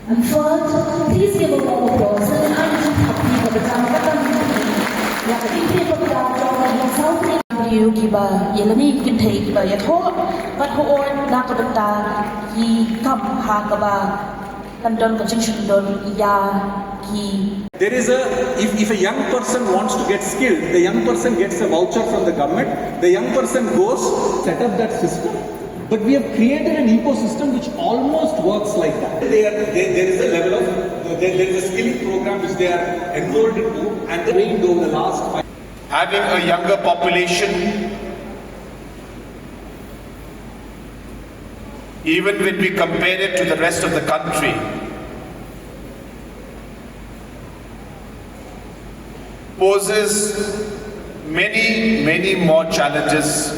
And first, please give a warm applause to the Anjum Happy for the Jamaican Ïateh for the South Kyntiew Kiba Yelani Ïateh Kiba Ïateh but who or Nakabata Yi Kam Hakaba London Conjunction Don Ya Ki. There is if a young person wants to get skilled, the young person gets a voucher from the government, the young person goes, set up that system. But we have created an ecosystem which almost works like that. There is a level of, there is a skilling program which they are enrolled into and trained over the last 5 years. Having a younger population, even when we compare it to the rest of the country, poses many more challenges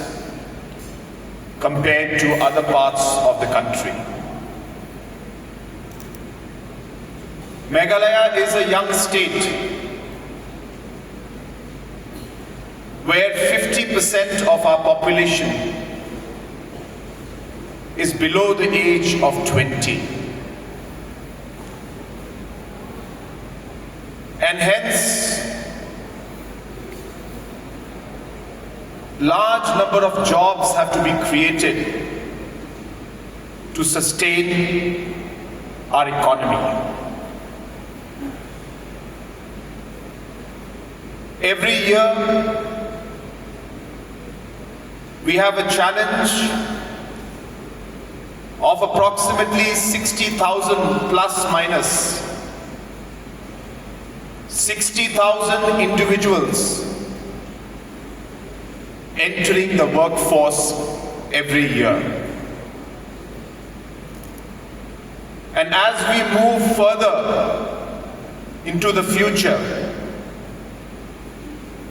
compared to other parts of the country. Meghalaya is a young state where 50% of our population is below the age of 20. And hence, large number of jobs have to be created to sustain our economy. Every year, we have a challenge of approximately 60,000 plus minus 60,000 individuals entering the workforce every year. And as we move further into the future,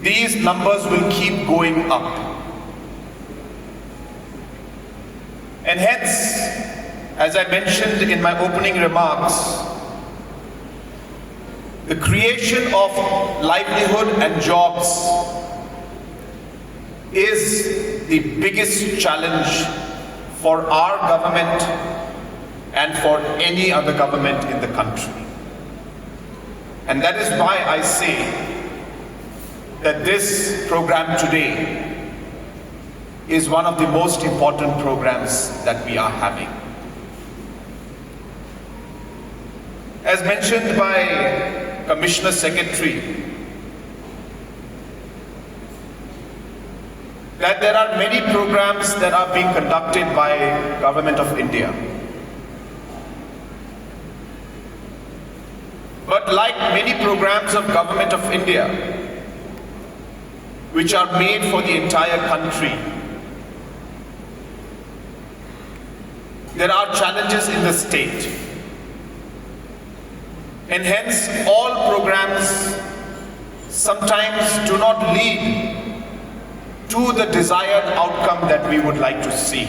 these numbers will keep going up. And hence, as I mentioned in my opening remarks, the creation of livelihood and jobs is the biggest challenge for our government and for any other government in the country. And that is why I say that this program today is one of the most important programs that we are having. As mentioned by Commissioner Secretary, that there are many programs that are being conducted by Government of India. But like many programs of Government of India, which are made for the entire country, there are challenges in the state. And hence, all programs sometimes do not lead to the desired outcome that we would like to see.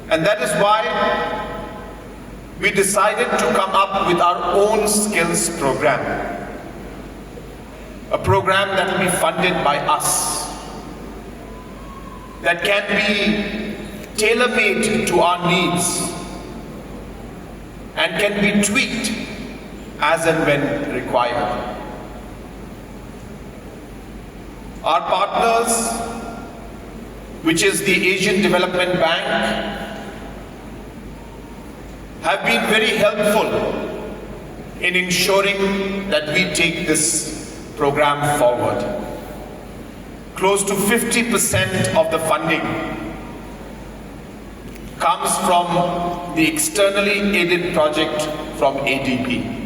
And that is why we decided to come up with our own skills program. A program that will be funded by us, that can be tailor-made to our needs and can be tweaked as and when required. Our partners, which is the Asian Development Bank, have been very helpful in ensuring that we take this program forward. Close to 50% of the funding comes from the externally aided project from ADB.